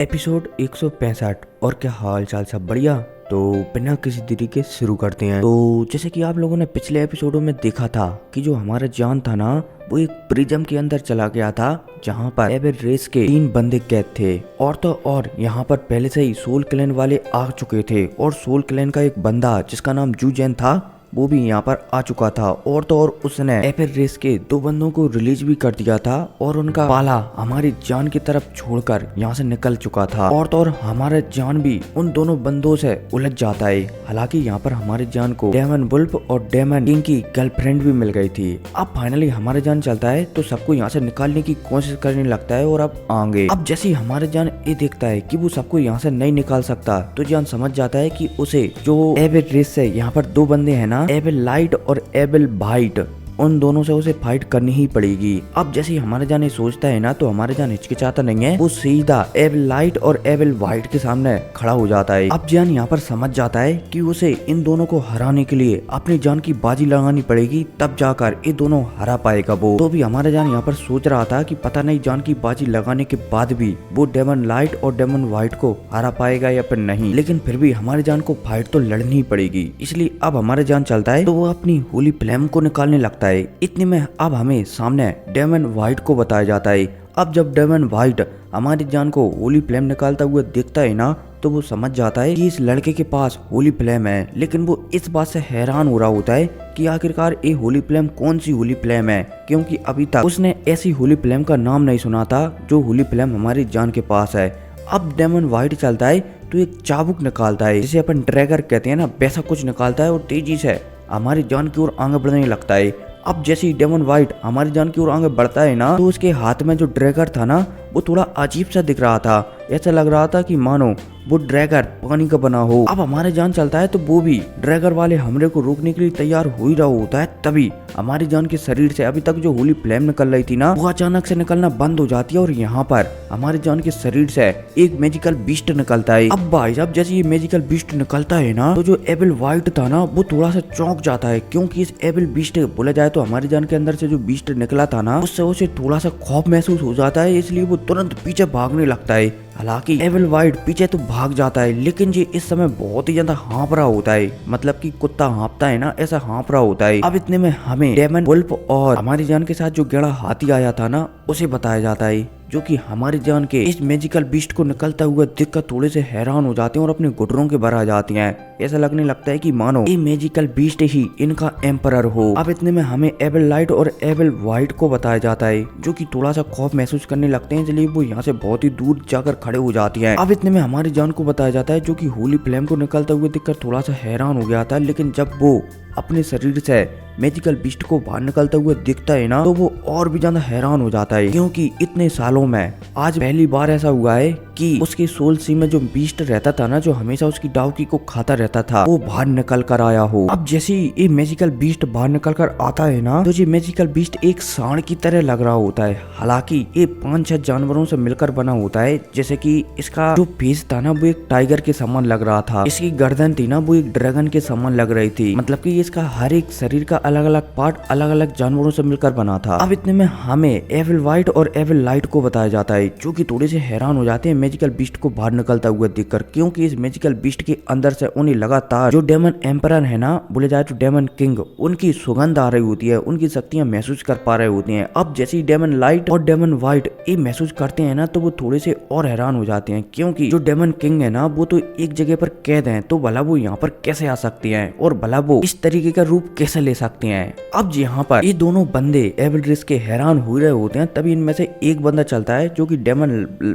Episode 165। और क्या हाल चाल, सब बढ़िया। तो बिना किसी देरी के शुरू करते हैं। तो जैसे कि आप लोगों ने पिछले एपिसोडों में देखा था कि जो हमारा जॉन था ना, वो एक प्रिज्म के अंदर चला गया था जहाँ पर एबेल रेस के 3 बंदे कैद थे। और तो और यहाँ पर पहले से ही सोल क्लैन वाले आ चुके थे और सोल क्लैन का एक बंदा जिसका नाम जू जैन था वो भी यहाँ पर आ चुका था। और तो और उसने एबेल रेस के 2 बंदों को रिलीज भी कर दिया था और उनका पाला हमारी जान की तरफ छोड़कर यहाँ से निकल चुका था। और तो और हमारा जान भी उन दोनों बंदों से उलझ जाता है। हालांकि यहाँ पर हमारे जान को डेमन वुल्फ और डेमन किंग की गर्लफ्रेंड भी मिल गई थी। अब फाइनली हमारे जान चलता है तो सबको यहाँ से निकालने की कोशिश करने लगता है और अब आगे। अब जैसे ही हमारे जान ये देखता है कि वो सबको यहाँ से नहीं निकाल सकता तो जान समझ जाता है कि उसे जो एबेल रेस से यहाँ पर 2 बंदे हैं ना, एबेल लाइट और एबेल वाइट, उन दोनों से उसे फाइट करनी ही पड़ेगी। अब जैसे ही हमारे जान सोचता है ना तो हमारे जान हिचकिचाता नहीं है, वो सीधा एबेल लाइट और एबेल वाइट के सामने खड़ा हो जाता है। अब जान यहाँ पर समझ जाता है कि उसे इन दोनों को हराने के लिए अपनी जान की बाजी लगानी पड़ेगी, तब जाकर ये दोनों हरा पाएगा वो। तो भी हमारे जान यहाँ पर सोच रहा था कि पता नहीं जान की बाजी लगाने के बाद भी वो डेमन लाइट और डेमन वाइट को हरा पाएगा या फिर नहीं, लेकिन फिर भी हमारे जान को फाइट तो लड़नी ही पड़ेगी। इसलिए अब हमारे जान चलता है तो वो अपनी होली फ्लेम को निकालने लगता है। इतने में अब हमें सामने डेमन वाइट को बताया जाता है। अब जब डेमन वाइट हमारी जान को होली फ्लेम निकालता हुआ देखता है ना तो वो समझ जाता है कि इस लड़के के पास होली फ्लेम है, लेकिन वो इस बात से हैरान हो रहा होता है कि आखिरकार ये होली फ्लेम कौन सी होली फ्लेम है, क्योंकि अभी तक उसने ऐसी होली फ्लेम का नाम नहीं सुना था जो होली फ्लेम हमारी जान के पास है। अब डेमन वाइट चलता है तो एक चाबुक निकालता है, जिसे अपन ड्रैगर कहते हैं ना, वैसा कुछ निकालता है और तेजी से हमारी जान की ओर आगे बढ़ने लगता है। अब जैसे ही डेमन वाइट हमारी जान की ओर आगे बढ़ता है ना तो उसके हाथ में जो ड्रैगर था ना वो थोड़ा अजीब सा दिख रहा था। ऐसा लग रहा था कि मानो वो ड्रैगर पानी का बना हो। अब हमारे जान चलता है तो वो भी ड्रैगर वाले हमले को रोकने के लिए तैयार हो ही रहा होता है। तभी हमारी जान के शरीर से अभी तक जो होली फ्लेम निकल रही थी ना वो अचानक से निकलना बंद हो जाती है और यहाँ पर हमारी जान के शरीर से एक मैजिकल बीस्ट निकलता है। अब भाई साहब जैसे ये मैजिकल बीस्ट निकलता है ना तो जो एबेल वाइट था ना वो थोड़ा सा चौंक जाता है, क्योंकि इस एबेल बीस्ट बोला जाए तो हमारी जान के अंदर से जो बीस्ट निकला था ना उससे उसे थोड़ा सा खौफ महसूस हो जाता है, इसलिए वो तुरंत पीछे भागने लगता है। हालांकि एबेल वाइट पीछे तो भाग जाता है, लेकिन ये इस समय बहुत ही ज्यादा हाँप रहा होता है, मतलब कि कुत्ता हाँपता है ना ऐसा हाँप रहा होता है। अब इतने में हमें डेमन वुल्फ और हमारी जान के साथ जो गेड़ा हाथी आया था ना उसे बताया जाता है, जो कि हमारी जान के इस मैजिकल बीस्ट को निकलता हुआ देखकर थोड़े से हैरान हो जाते हैं और अपने घुटनों के भर आ जाती हैं। ऐसा लगने लगता है कि मानो ये मैजिकल बीस्ट ही इनका एम्परर हो। अब इतने में हमें एबेल लाइट और एबेल वाइट को बताया जाता है, जो कि थोड़ा सा खौफ महसूस करने लगते हैं, इसलिए वो यहाँ से बहुत ही दूर जाकर खड़े हो जाती हैं। अब इतने में हमारी जान को बताया जाता है, जो कि होली फ्लेम को निकलते हुए देखकर थोड़ा सा हैरान हो गया था, लेकिन जब वो अपने शरीर से मैजिकल बीस्ट को बाहर निकलता हुआ दिखता है ना तो वो और भी ज्यादा हैरान हो जाता है, क्योंकि इतने सालों में आज पहली बार ऐसा हुआ है कि उसके सोल सी में जो बीस्ट रहता था ना, जो हमेशा उसकी डाउकी को खाता रहता था, वो बाहर निकल कर आया हो। अब जैसे ही ये मैजिकल बीस्ट बाहर निकल कर आता है ना तो ये मैजिकल बीस्ट एक सांड की तरह लग रहा होता है। हालांकि ये 5-6 जानवरों से मिलकर बना होता है, जैसे कि इसका जो फेस था ना वो एक टाइगर के समान लग रहा था, इसकी गर्दन थी ना वो एक ड्रैगन के समान लग रही थी, मतलब कि इसका हर एक शरीर का अलग अलग पार्ट अलग अलग जानवरों से मिलकर बना था। अब इतने में हमें एबेल वाइट और एबेल लाइट को बताया जाता है, जो कि थोड़े से हैरान हो जाते हैं मैजिकल बीस्ट को बाहर निकलता हुआ देखकर, क्योंकि इस मैजिकल बीस्ट के अंदर से उन्हें लगातार जो डेमन एम्परर है ना, बोले जाए तो डेमन किंग, उनकी सुगंध आ रही होती है, उनकी शक्तियां महसूस कर पा रहे होते हैं। अब जैसे ही डेमन लाइट और डेमन वाइट ये महसूस करते हैं ना तो वो थोड़े से और हैरान हो जाते हैं, क्योंकि जो डेमन किंग है ना वो तो एक जगह पर कैद है, तो भला वो यहाँ पर कैसे आ सकते हैं और भला वो इस तरीके का रूप कैसे ले सकते हैं। अब यहाँ पर ये दोनों बंदे एबेल रेस के हैरान हो रहे होते हैं, तभी इनमें से एक बंदा चलता है जो कि डेमन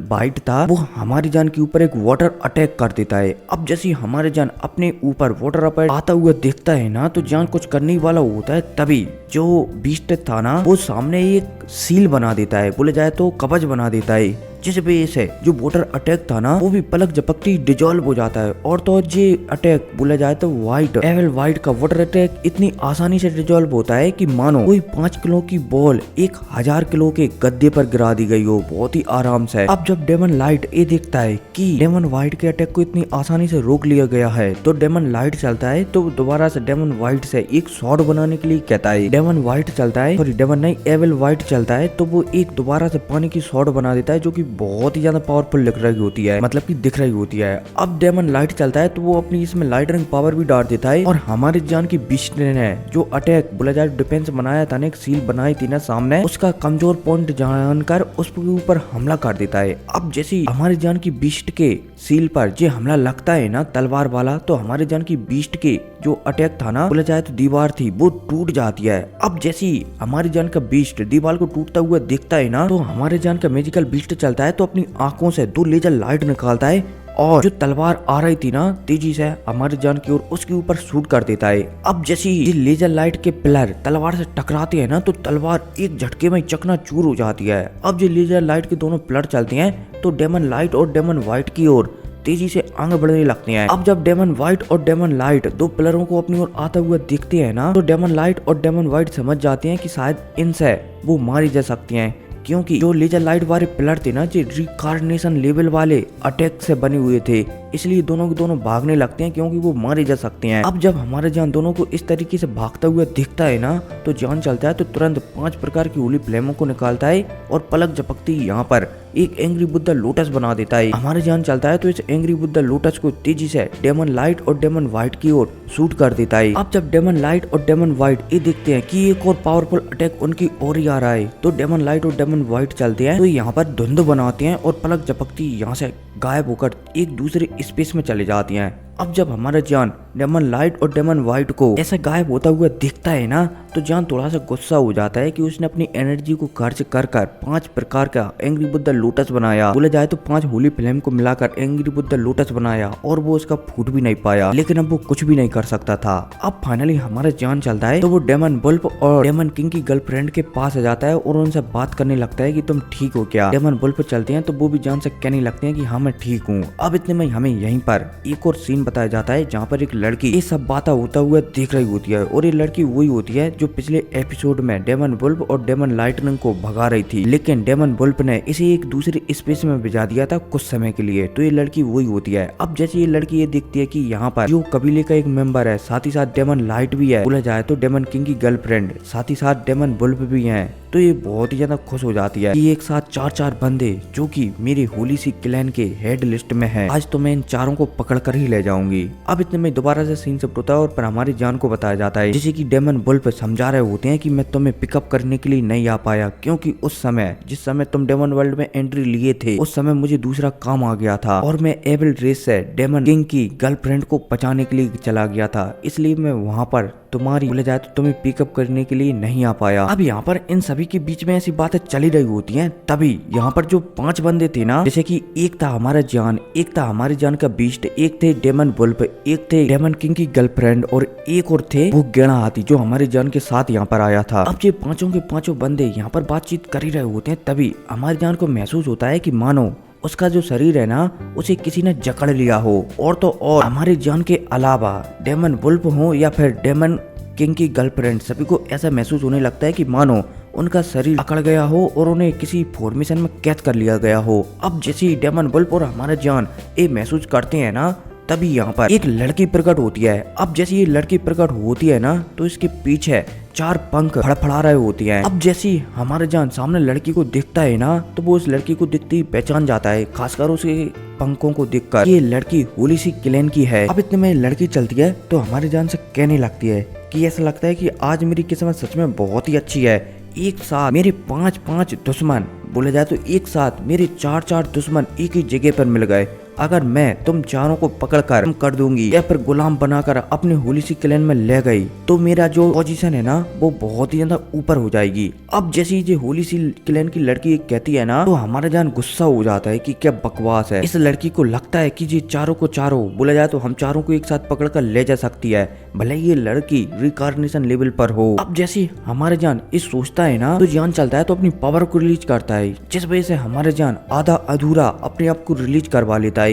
वाइट था, वो हमारी जान के ऊपर एक वाटर अटैक कर देता है। अब जैसे हमारे जान अपने ऊपर वाटर अटैक आता हुआ देखता है ना तो जान कुछ करने वाला होता है, तभी जो बीस्ट था ना वो सामने एक सील बना देता है, बोले जाए तो कवच बना देता है, जिस वजह से जो वाटर अटैक था ना वो भी पलक झपकती डिजॉल्व हो जाता है। और तो ये अटैक बोला जाए तो एबेल वाइट का वाटर अटैक इतनी आसानी से डिजॉल्व होता है कि मानो कोई 5 किलो की बॉल 1000 किलो के गद्दे पर गिरा दी गई हो, बहुत ही आराम से। अब जब डेमन लाइट ये देखता है कि डेमन वाइट के अटैक को इतनी आसानी से रोक लिया गया है तो डेमन लाइट चलता है तो दोबारा से डेमन वाइट से एक शॉट बनाने के लिए कहता है। डेमन वाइट चलता है, सॉरी डेमन नहीं, एबेल वाइट चलता है तो वो एक दोबारा से पानी की शॉट बना देता है, जो कि बहुत ही ज्यादा पावरफुल लग रही होती है, मतलब कि दिख रही होती है। अब डेमन लाइट चलता है तो वो अपनी इसमें लाइटनिंग पावर भी डाल देता है और हमारे जान की बीस्ट ने जो अटैक बोला जाए डिफेंस बनाया था ना, एक सील बनाई थी ना सामने, उसका कमजोर पॉइंट जानकर उसके ऊपर हमला कर देता है। अब जैसे हमारे जान की बीस्ट के सील पर जो हमला लगता है ना तलवार वाला, तो हमारे जान की बीस्ट के जो अटैक था ना बोला जाए तो दीवार थी वो टूट जाती है। अब जैसे हमारी जान का बीस्ट दीवार को टूटता हुआ दिखता है ना, तो हमारे जान का मैजिकल बीस्ट चलता है तो अपनी आंखों से 2 लेजर लाइट निकालता है और जो तलवार आ रही थी ना तेजी से हमारे जान की ओर, उसके ऊपर शूट कर देता है। अब जैसे ही लेजर लाइट के पिलर तलवार से टकराते हैं ना, तो तलवार एक झटके में चकनाचूर हो जाती है। अब जो लेजर लाइट के दोनों पिलर चलते हैं तो डेमन लाइट और डेमन व्हाइट की ओर तेजी से आगे बढ़ने लगते हैं। अब जब डेमन व्हाइट और डेमन लाइट 2 पिलरों को अपनी ओर आता हुआ दिखते हैं ना, तो डेमन लाइट और डेमन व्हाइट समझ जाते हैं कि शायद इनसे वो मारी जा सकती हैं, क्योंकि जो लेजर लाइट वाले पिलर थे ना जो रिकार्नेशन लेवल वाले अटैक से बने हुए थे, इसलिए दोनों के दोनों भागने लगते हैं क्योंकि वो मारे जा सकते हैं। अब जब हमारे जान दोनों को इस तरीके से भागता हुआ दिखता है ना, तो जान चलता है तो तुरंत 5 प्रकार की होली फ्लेमों को निकालता है और पलक झपकती यहाँ पर एक एंग्री बुद्धा लोटस बना देता है। हमारे जान चलता है तो इस एंग्री बुद्धा लोटस को तेजी से डेमन लाइट और डेमन व्हाइट की ओर शूट कर देता है। अब जब डेमन लाइट और डेमन व्हाइट ये देखते हैं कि एक और पावरफुल अटैक उनकी ओर ही आ रहा है, तो डेमन लाइट और डेमन व्हाइट चलते हैं तो यहाँ पर धुंध बनाते हैं और पलक झपकती यहाँ से गायब होकर एक दूसरे स्पेस में चले जाती हैं। अब जब हमारा जान डेमन लाइट और डेमन व्हाइट को ऐसा गायब होता हुआ दिखता है ना, तो जान थोड़ा सा गुस्सा हो जाता है कि उसने अपनी एनर्जी को खर्च कर 5 प्रकार का एंग्री बुद्धा लोटस बनाया, बोला जाए तो 5 होली फ्लेम को मिलाकर एंग्री बुद्धा लोटस बनाया और वो उसका फूट भी नहीं पाया, लेकिन अब वो कुछ भी नहीं कर सकता था। अब फाइनली हमारा जान चलता है तो वो डेमन बुल्फ और डेमन किंग की गर्लफ्रेंड के पास आ जाता है और उनसे बात करने लगता है कि तुम ठीक हो क्या। डेमन बुल्फ चलते हैं तो वो भी जान से कहने लगते हैं कि हाँ मैं ठीक हूँ। अब इतने में हमें यहीं पर एक और सीन बताया जाता है जहाँ पर एक लड़की ये सब बातें होता हुआ देख रही होती है, और ये लड़की वही होती है जो पिछले एपिसोड में डेमन बुल्फ और डेमन लाइटनिंग को भगा रही थी, लेकिन डेमन बुल्फ ने इसे एक दूसरे स्पेस में भिजा दिया था कुछ समय के लिए, तो ये लड़की वही होती है। अब जैसे ये लड़की ये देखती है कि यहाँ पर जो कबीले का एक मेंबर है, साथ ही साथ डेमन लाइट भी है, बोला जाए तो डेमन किंग की गर्लफ्रेंड, साथ ही साथ डेमन बुल्फ भी है, तो ये बहुत ही ज्यादा खुश हो जाती है कि एक साथ 4 बंदे जो कि मेरे होली सी क्लैन के हेड लिस्ट में है, आज तो मैं इन चारों को पकड़ कर ही ले जाऊंगी। अब इतने में दोबारा से सीन शिफ्ट होता है और पर हमारी जान को बताया जाता है जैसे कि डेमन बुल्फ समझा रहे होते हैं कि मैं तुम्हें पिकअप करने के लिए नहीं आ पाया, क्योंकि उस समय जिस समय तुम डेमन वर्ल्ड में एंट्री लिए थे उस समय मुझे दूसरा काम आ गया था और मैं एविल रेस से डेमन किंग की गर्लफ्रेंड को बचाने के लिए चला गया था, इसलिए मैं वहाँ पर तुम्हारी बोले जाए तो तुम्हें पिकअप करने के लिए नहीं आ पाया। अब यहाँ पर इन सभी के बीच में ऐसी बातें चली रही होती हैं, तभी यहाँ पर जो 5 बंदे थे ना, जैसे कि एक था हमारा जान, एक था हमारी जान का बीस्ट, एक थे डेमन बुल्फ, एक थे डेमन किंग की गर्लफ्रेंड और एक और थे वो गेड़ा हाथी जो हमारी जान के साथ यहाँ पर आया था। अब ये पांचों के पांचों बंदे यहाँ पर बातचीत कर ही रहे होते हैं, तभी हमारी जान को महसूस होता है कि मानो उसका जो शरीर है ना उसे किसी ने जकड़ लिया हो, और तो और हमारे जान के अलावा डेमन वुल्फ हो या फिर डेमन किंग की गर्लफ्रेंड, सभी को ऐसा महसूस होने लगता है कि मानो उनका शरीर अकड़ गया हो और उन्हें किसी फॉर्मेशन में कैद कर लिया गया हो। अब जैसे ही डेमन वुल्फ और हमारा जान ये महसूस करते हैं ना, तभी यहाँ पर एक लड़की प्रकट होती है। अब जैसे ये लड़की प्रकट होती है ना, तो इसके पीछे 4 पंख फड़फड़ा रहे होती हैं। अब जैसी हमारे जान सामने लड़की को देखता है ना, तो वो उस लड़की को दिखती ही पहचान जाता है, खासकर उसके पंखों को देखकर ये लड़की होली सी क्लैन की है। अब इतने में लड़की चलती है तो हमारे जान से कहने लगती है कि ऐसा लगता है कि आज मेरी किस्मत सच में बहुत ही अच्छी है, एक साथ मेरे 5 दुश्मन, बोले जाए तो एक साथ मेरे 4 दुश्मन एक ही जगह पर मिल गए। अगर मैं तुम चारों को पकड़कर कर दूंगी या फिर गुलाम बनाकर अपने होली सी क्लैन में ले गई, तो मेरा जो पोजीशन है ना वो बहुत ही ज्यादा ऊपर हो जाएगी। अब जैसे ये होली सी क्लैन की लड़की कहती है ना, तो हमारा जान गुस्सा हो जाता है कि क्या बकवास है। इस लड़की को लगता है कि ये चारों को चारों, बोला जाए तो हम चारों को एक साथ पकड़ कर ले जा सकती है, भले ये लड़की रिकार्नेशन लेवल पर हो। अब जैसे हमारे जान इस सोचता है ना, तो जान चलता है तो अपनी पावर को रिलीज करता है, जिस वजह से हमारे जान आधा अधूरा अपने आप को रिलीज करवा लेता है।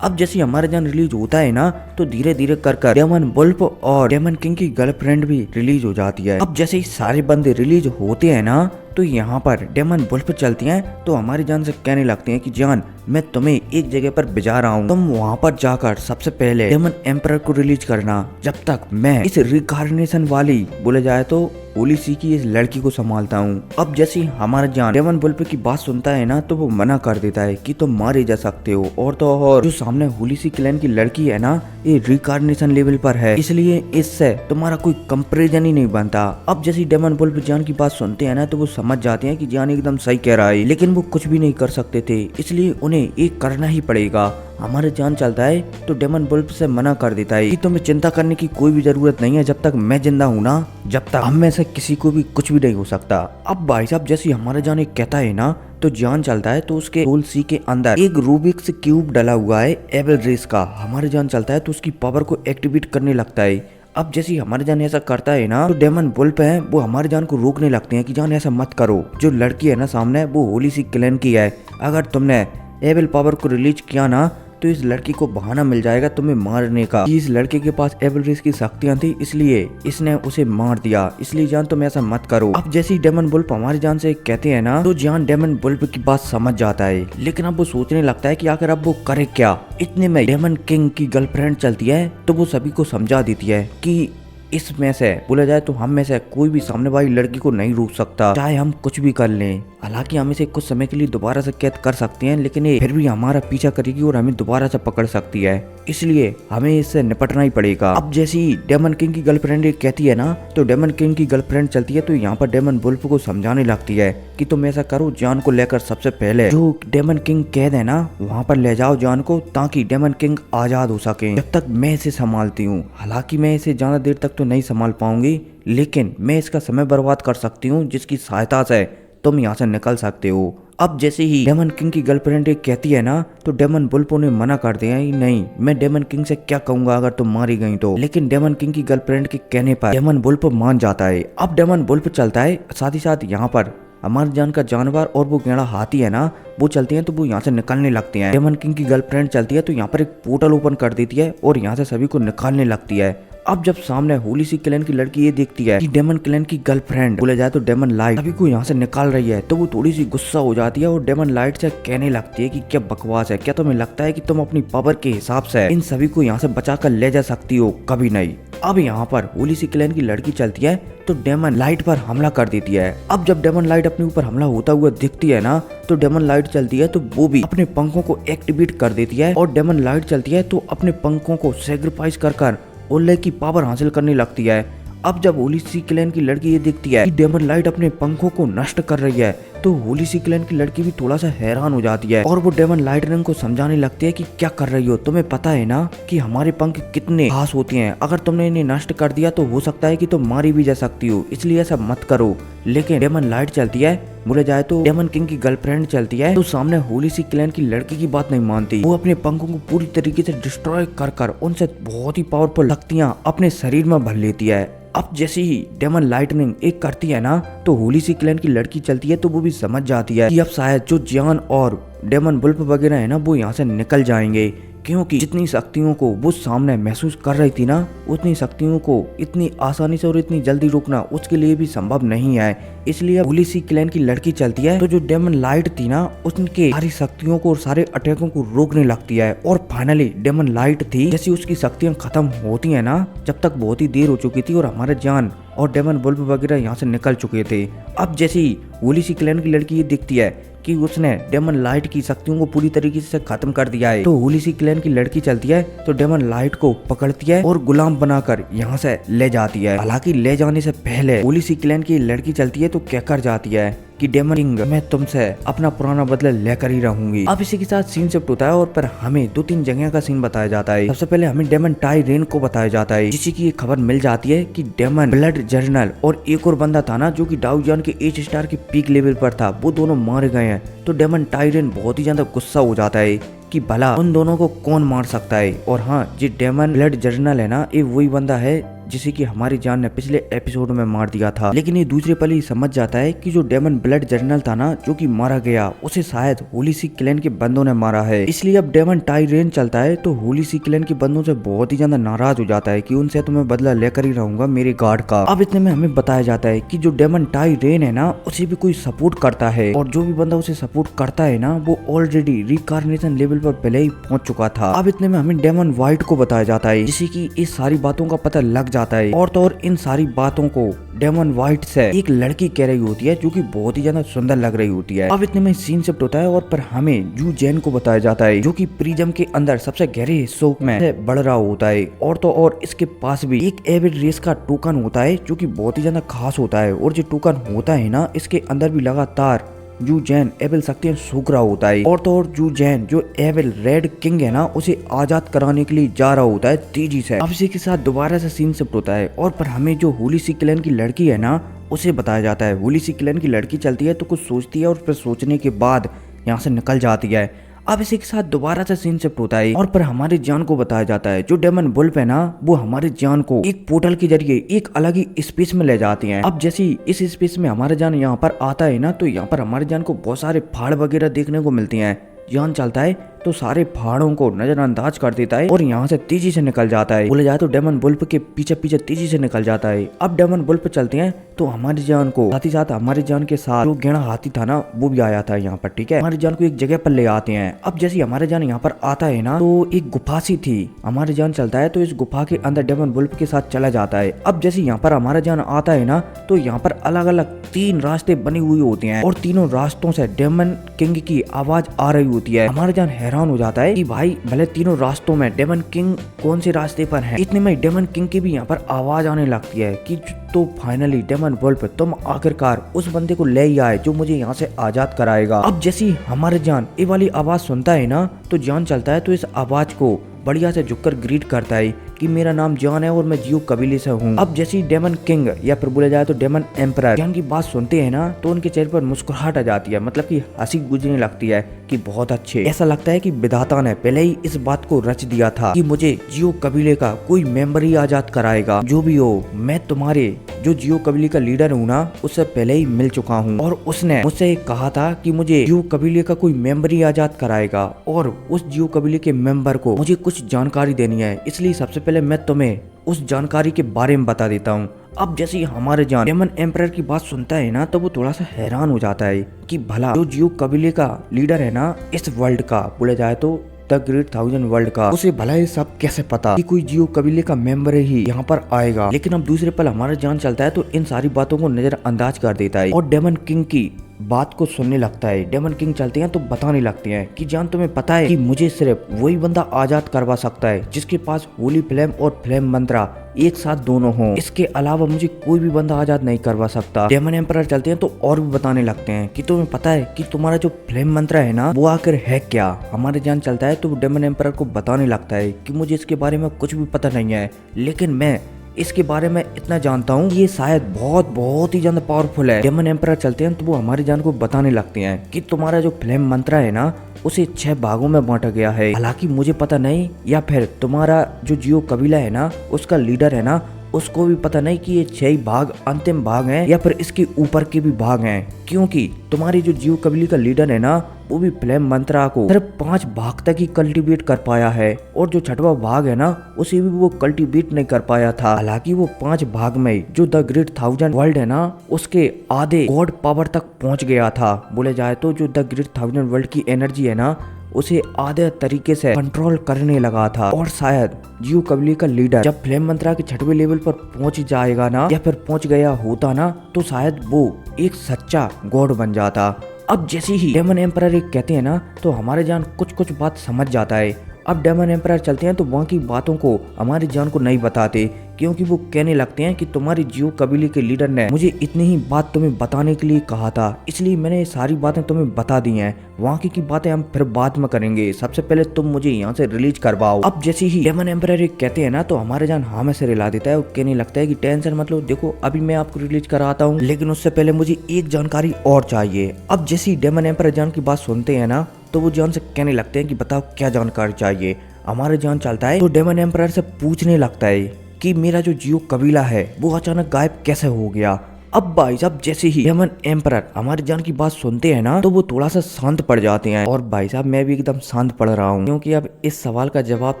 अब जैसे हमारा जान रिलीज होता है ना, तो धीरे धीरे कर डेमन वुल्फ और डेमन किंग की गर्लफ्रेंड भी रिलीज हो जाती है। अब जैसे ही सारे बंदे रिलीज होते हैं ना, तो यहाँ पर डेमन वुल्फ चलती हैं तो हमारी जान से कहने लगते हैं कि जान मैं तुम्हें एक जगह पर भिजा रहा हूँ, तुम वहाँ पर जाकर सबसे पहले डेमन एम्परर को रिलीज करना, जब तक मैं इस रिकार्नेशन वाली बोले जाए तो होली सी की इस लड़की को संभालता हूँ। अब जैसे हमारा जान डेमन वुल्फ की बात सुनता है ना, तो वो मना कर देता है कि तुम मारे जा सकते हो, और तो और जो सामने होली सी क्लैन की लड़की है ना, ये रिकार्नेशन लेवल पर है, इसलिए इससे तुम्हारा कोई कंपैरिजन ही नहीं बनता। अब जैसे डेमन वुल्फ जान की बात सुनते हैं ना, तो वो समझ जाते हैं कि जान एकदम सही कह रहा है, लेकिन वो कुछ भी नहीं कर सकते थे, इसलिए उन्हें एक करना ही पड़ेगा। हमारे जान चलता है तो डेमन वुल्फ से मना कर देता है कि तुम्हें चिंता करने की कोई भी जरूरत नहीं है, जब तक मैं जिंदा हूँ ना, जब तक हम में से किसी को भी कुछ भी नहीं हो सकता। अब भाई साहब जैसे हमारा जान एक कहता है ना, तो जान चलता है तो उसके सोल सी के अंदर एक रूबिक्स क्यूब डला हुआ है एवल रेस का। हमारे जान चलता है तो उसकी पावर को एक्टिवेट करने लगता है। अब जैसे हमारे जान ऐसा करता है ना, तो डेमन वुल्फ है वो हमारे जान को रोकने लगते हैं कि जान ऐसा मत करो, जो लड़की है ना सामने वो होली सी क्लैन की है, अगर तुमने एवल पावर को रिलीज किया ना, तो इस लड़की को बहाना मिल जाएगा तुम्हें मारने का। इस लड़के के पास एवल रेस की शक्तियां थी, इसलिए इसने उसे मार दिया, इसलिए जान तुम ऐसा मत करो। अब जैसे ही डेमन वुल्फ हमारी जान से कहते हैं ना, तो जान डेमन वुल्फ की बात समझ जाता है, लेकिन अब वो सोचने लगता है कि आखिर अब वो करे क्या। इतने में डेमन किंग की गर्लफ्रेंड चलती है, तो वो सभी को समझा देती है कि इसमें से बोला जाए तो हम में से कोई भी सामने वाली लड़की को नहीं रोक सकता, चाहे हम कुछ भी कर लें। हालांकि हम इसे कुछ समय के लिए दोबारा से कैद कर सकते हैं, लेकिन ये फिर भी हमारा पीछा करेगी और हमें दोबारा से पकड़ सकती है, इसलिए हमें इससे निपटना ही पड़ेगा। अब जैसे ही डेमन किंग की गर्लफ्रेंड कहती है ना, तो डेमन किंग की गर्लफ्रेंड चलती है, तो यहाँ पर डेमन वुल्फ को समझाने लगती है कि तुम ऐसा करो, जान को लेकर सबसे पहले जो डेमन किंग कैद है ना वहाँ पर ले जाओ जान को, ताकि डेमन किंग आजाद हो सके, जब तक मैं इसे संभालती हूँ। हालांकि मैं इसे ज्यादा देर तक तो नहीं संभाल पाऊंगी, लेकिन मैं इसका समय बर्बाद कर सकती हूँ, जिसकी सहायता से तुम यहाँ से निकल सकते हो। अब जैसे ही डेमन किंग की गर्लफ्रेंड कहती है ना, तो डेमन वुल्फ ने मना कर दिया है, नहीं मैं डेमन किंग से क्या कहूंगा अगर तुम मारी गई तो। लेकिन डेमन किंग की गर्लफ्रेंड के कहने पर डेमन वुल्फ मान जाता है। अब डेमन वुल्फ चलता है, साथ ही साथ यहाँ पर हमारे जान का जानवर और वो गेड़ा हाथी है ना, वो चलती हैं, तो वो यहाँ से निकलने लगते हैं। डेमन किंग की गर्लफ्रेंड चलती है, तो यहाँ पर एक पोर्टल ओपन कर देती है और यहाँ से सभी को निकालने लगती है। अब जब सामने होली सी क्लैन की लड़की ये देखती है कि डेमन क्लैन की गर्लफ्रेंड बोला जाए तो डेमन लाइट सभी को यहाँ से निकाल रही है, तो वो थोड़ी सी गुस्सा हो जाती है और डेमन लाइट से कहने लगती है कि क्या बकवास है, क्या तुम्हें लगता है कि तुम अपनी पावर के हिसाब से इन सभी को यहाँ से बचा कर ले जा सकती हो? कभी नहीं। अब यहाँ पर होली सी क्लैन की लड़की चलती है, तो डेमन लाइट पर हमला कर देती है। अब जब डेमन लाइट अपने ऊपर हमला होता हुआ दिखती है ना, तो डेमन लाइट चलती है, तो वो भी अपने पंखों को एक्टिवेट कर देती है, और डेमन लाइट चलती है तो अपने पंखों को सेक्रीफाइस कर ओले की पावर हासिल करने लगती है। अब जब होली सी क्लैन की लड़की ये देखती है कि डेमन लाइट अपने पंखों को नष्ट कर रही है, तो होली सी क्लैन की लड़की भी थोड़ा सा हैरान हो जाती है, और वो डेमन लाइटनिंग को समझाने लगती है कि क्या कर रही हो, तुम्हें पता है ना कि हमारे पंख कितने खास होते हैं, अगर तुमने इन्हें नष्ट कर दिया तो हो सकता है कि तुम मारी भी जा सकती हो, इसलिए ऐसा मत करो। लेकिन डेमन लाइट चलती है, बोले जाए तो डेमन किंग की गर्लफ्रेंड चलती है, तो सामने होली सी क्लैन की लड़की की बात नहीं मानती। वो अपने पंखों को पूरी तरीके से डिस्ट्रॉय कर उनसे बहुत ही पावरफुल शक्तियां अपने शरीर में भर लेती है। अब जैसे ही डेमन लाइटनिंग एक करती है ना, तो होली सी क्लैन की लड़की चलती है, तो वो भी समझ जाती है कि अब शायद जो जान और डेमन वुल्फ वगैरह है ना, वो यहाँ से निकल जाएंगे, क्योंकि जितनी शक्तियों को वो सामने महसूस कर रही थी ना, उतनी शक्तियों को इतनी आसानी से और इतनी जल्दी रोकना उसके लिए भी संभव नहीं है। इसलिए होली सी क्लैन की लड़की चलती है, तो जो डेमन लाइट थी ना, उसके सारी शक्तियों को और सारे अटैकों को रोकने लगती है, और फाइनली डेमन लाइट थी जैसी उसकी शक्तियां खत्म होती है ना, जब तक बहुत ही देर हो चुकी थी और हमारे जान और डेमन वुल्फ वगैरह यहाँ से निकल चुके थे। अब जैसे ही होली सी क्लैन की लड़की ये दिखती है कि उसने डेमन लाइट की शक्तियों को पूरी तरीके से खत्म कर दिया है, तो होली सी क्लैन की लड़की चलती है, तो डेमन लाइट को पकड़ती है और गुलाम बनाकर यहाँ से ले जाती है। हालांकि ले जाने से पहले होली सी क्लैन की लड़की चलती है, तो कहकर जाती है कि डेमन किंग मैं तुमसे अपना पुराना बदला लेकर ही रहूंगी। अब इसी के साथ सीन शिफ्ट होता है और पर हमें 2-3 जगह का सीन बताया जाता है। सबसे पहले हमें डेमन टायरेन को बताया जाता है, जिसकी की खबर मिल जाती है कि डेमन ब्लड जर्नल और एक और बंदा था ना, जो कि डाउजान के एच स्टार के पीक लेवल पर था, वो दोनों मारे गए हैं। तो डेमन टायरेन बहुत ही ज्यादा गुस्सा हो जाता है कि भला उन दोनों को कौन मार सकता है। और हाँ, जो डेमन ब्लड जर्नल है ना, ये वही बंदा है जिसे कि हमारी जान ने पिछले एपिसोड में मार दिया था। लेकिन ये दूसरे पल ही समझ जाता है कि जो डेमन ब्लड जनरल था ना, जो कि मारा गया, उसे शायद होली सी क्लैन के बंदों ने मारा है। इसलिए अब डेमन टाइरेन चलता है तो होली सी क्लैन के बंदों से बहुत ही ज्यादा नाराज हो जाता है कि उनसे तो मैं बदला लेकर ही रहूंगा मेरे गार्ड का। अब इतने में हमें बताया जाता है कि जो डेमन टाइरेन है ना, उसे भी कोई सपोर्ट करता है और जो भी बंदा उसे सपोर्ट करता है ना, वो ऑलरेडी रिकार्नेशन लेवल पर पहले ही पहुंच चुका था। अब इतने में हमें डेमन व्हाइट को बताया जाता है, जिससे कि इस सारी बातों का पता लग जाता है। और तो और इन सारी बातों को डेमन व्हाइट से एक लड़की कह रही होती है, जो कि बहुत ही ज्यादा सुंदर लग रही होती है। अब इतने में सीन शिफ्ट होता है और पर हमें जू जैन को बताया जाता है, जो कि प्रिज्म के अंदर सबसे गहरे हिस्सों में बढ़ रहा होता है। और तो और इसके पास भी एक एविड रेस का टोकन होता है, जो कि बहुत ही ज्यादा खास होता है। और जो टोकन होता है ना, इसके अंदर भी लगातार जू जैन एविल शक्तियां सूख रहा होता है। और तो और जू जैन जो एविल रेड किंग है ना, उसे आजाद कराने के लिए जा रहा होता है तेजी से। अब इसी के साथ दोबारा से सीन शिफ्ट होता है और पर हमें जो होली सी क्लैन की लड़की है ना, उसे बताया जाता है। होली सी क्लैन की लड़की चलती है तो कुछ सोचती है और फिर सोचने के बाद यहाँ से निकल जाती है। अब इसी के साथ दोबारा से सीन शिफ्ट होता है और पर हमारे जान को बताया जाता है, जो डेमन वुल्फ है ना, वो हमारे जान को एक पोर्टल के जरिए एक अलग ही स्पेस में ले जाती हैं। अब जैसे इस स्पेस में हमारे जान यहाँ पर आता है ना, तो यहाँ पर हमारे जान को बहुत सारे पहाड़ वगैरह देखने को मिलती हैं। जान चलता है तो सारे पहाड़ों को नजरअंदाज कर देता है और यहाँ से तेजी से निकल जाता है। बोले जाए तो डेमन वुल्फ के पीछे पीछे तेजी से निकल जाता है। अब डेमन वुल्फ चलते हैं तो हमारी जान को साथ ही साथ हमारी जान के साथ जो गेड़ा हाथी था ना, वो भी आया था यहाँ पर। ठीक है, हमारी जान को एक जगह पर ले आते हैं। अब जैसे हमारे जान यहाँ पर आता है ना, तो एक गुफा सी थी। हमारी जान चलता है तो इस गुफा के अंदर डेमन वुल्फ के साथ चला जाता है। अब जैसे यहाँ पर हमारा जान आता है ना, तो यहाँ पर अलग अलग 3 रास्ते बने हुए होते हैं और तीनों रास्तों से डेमन किंग की आवाज आ रही होती है। हमारा जान हैरान हो जाता है कि भाई भले तीनों रास्तों में डेमन किंग कौन से रास्ते पर है। इतने में डेमन किंग की भी यहाँ पर आवाज आने लगती है कि तो फाइनली डेमन वुल्फ, तुम आखिरकार उस बंदे को ले ही आए जो मुझे यहाँ से आजाद कराएगा। अब जैसी हमारे जान ये वाली आवाज सुनता है ना, तो जान चलता है तो इस आवाज को बढ़िया से झुककर ग्रीट करता है कि मेरा नाम जॉन है और मैं जियो कबीले से हूँ। अब जैसी डेमन किंग या फिर बोला जाए तो डेमन एम्परर जॉन की बात सुनते हैं ना, तो उनके चेहरे पर मुस्कुराहट आ जाती है, मतलब कि हंसी गुजरने लगती है कि बहुत अच्छे। ऐसा लगता है कि विधाता ने पहले ही इस बात को रच दिया था कि मुझे जियो कबीले का कोई मेंबर ही आजाद कराएगा। जो भी हो, मैं तुम्हारे जो जियो कबीले का लीडर हूँ ना, उससे पहले ही मिल चुका हूँ और उसने मुझसे कहा था कि मुझे जियो कबीले का कोई मेंबर ही आजाद कराएगा और उस जियो कबीले के मेंबर को मुझे कुछ जानकारी देनी है। इसलिए सबसे पहले मैं तुम्हें उस जानकारी के बारे में बता देता हूँ। अब जैसे ही हमारे जान डेमन एम्परर की बात सुनता है ना, तो वो थोड़ा सा हैरान हो जाता है कि भला जो जियो कबीले का लीडर है ना, इस वर्ल्ड का बोला जाए तो द ग्रेट 1000 वर्ल्ड का, उसे भला ये सब कैसे पता कि कोई जियो कबीले का मेंबर ही यहाँ पर आएगा। लेकिन अब दूसरे पल हमारा जान चलता है तो इन सारी बातों को नजरअंदाज कर देता है और डेमन किंग की बात को सुनने लगता है। डेमन किंग चलते हैं तो बताने लगते हैं कि जान, तुम्हें पता है कि मुझे सिर्फ वही बंदा आजाद करवा सकता है जिसके पास होली फ्लेम और फ्लेम मंत्रा एक साथ दोनों हों। इसके अलावा मुझे कोई भी बंदा आजाद नहीं करवा सकता। डेमन एम्परर चलते हैं तो और भी बताने लगते हैं कि तुम्हें पता है कि तुम्हारा जो फ्लेम मंत्रा है ना, वो आखिर है क्या। हमारे जान चलता है तो डेमन एम्परर को बताने लगता है कि मुझे इसके बारे में कुछ भी पता नहीं है, लेकिन मैं इसके बारे में इतना जानता हूँ, ये शायद बहुत ही ज्यादा पावरफुल है। डेमन एम्परर चलते हैं तो वो हमारी जान को बताने लगते हैं कि तुम्हारा जो फ्लेम मंत्रा है ना, उसे 6 भागों में बांटा गया है। हालांकि मुझे पता नहीं, या फिर तुम्हारा जो जियो कबीला है ना, उसका लीडर है ना, उसको भी पता नहीं कि ये 6 भाग अंतिम भाग हैं या फिर इसके ऊपर के भी भाग हैं, क्योंकि तुम्हारी जो जियो कबीले का लीडर है ना, वो भी फ्लेम मंत्रा को सिर्फ 5 भाग तक ही कल्टीवेट कर पाया है और जो 6वां भाग है ना, उसे भी वो कल्टीवेट नहीं कर पाया था। हालांकि वो 5 भाग में जो द ग्रेट 1000 वर्ल्ड है ना, उसके आधे गॉड पावर तक पहुंच गया था। बोले जाए तो जो द ग्रेट 1000 वर्ल्ड की एनर्जी है ना, उसे आधे तरीके से कंट्रोल करने लगा था। और शायद जियो कबीले का लीडर जब फ्लेम मंत्रा के 6वें लेवल पर पहुंच जाएगा ना, या फिर पहुंच गया होता ना, तो शायद वो एक सच्चा गॉड बन जाता। अब जैसे ही डेमन एम्परर कहते हैं ना, तो हमारे जान कुछ बात समझ जाता है। अब डेमन एम्परर चलते हैं तो वहाँ की बातों को हमारी जान को नहीं बताते, क्योंकि वो कहने लगते हैं कि तुम्हारी जियो कबीले के लीडर ने मुझे इतनी ही बात तुम्हें बताने के लिए कहा था, इसलिए मैंने ये सारी बातें तुम्हें बता दी हैं। वहाँ की बातें हम फिर बाद में करेंगे, सबसे पहले तुम मुझे यहाँ से रिलीज करवाओ। अब जैसे ही डेमन एम्परर कहते हैं ना, तो हमारे जान हाँ में से रिला देता है और कहने लगता है कि टेंशन मत लो, देखो अभी मैं आपको रिलीज कराता हूँ, लेकिन उससे पहले मुझे एक जानकारी और चाहिए। अब जैसे ही डेमन एम्परर जान की बात सुनते हैं ना, तो वो जान से कहने लगते हैं कि बताओ क्या जानकारी चाहिए। हमारे जान चलता है तो डेमन एम्परर से पूछने लगता है कि मेरा जो जियो कबीला है वो अचानक गायब कैसे हो गया। अब भाई साहब जैसे ही डेमन एम्परर हमारी जान की बात सुनते हैं ना तो वो थोड़ा सा शांत पड़ जाते हैं। और भाई साहब मैं भी एकदम शांत पड़ रहा हूँ, क्योंकि अब इस सवाल का जवाब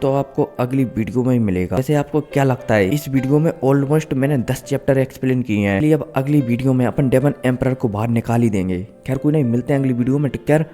तो आपको अगली वीडियो में ही मिलेगा। वैसे आपको क्या लगता है, इस वीडियो में ऑलमोस्ट मैंने 10 चैप्टर एक्सप्लेन किए हैं, इसलिए अब अगली वीडियो में अपन डेमन एम्परर को बाहर निकाल ही देंगे। खैर कोई नहीं, मिलते हैं अगली वीडियो में। Take care.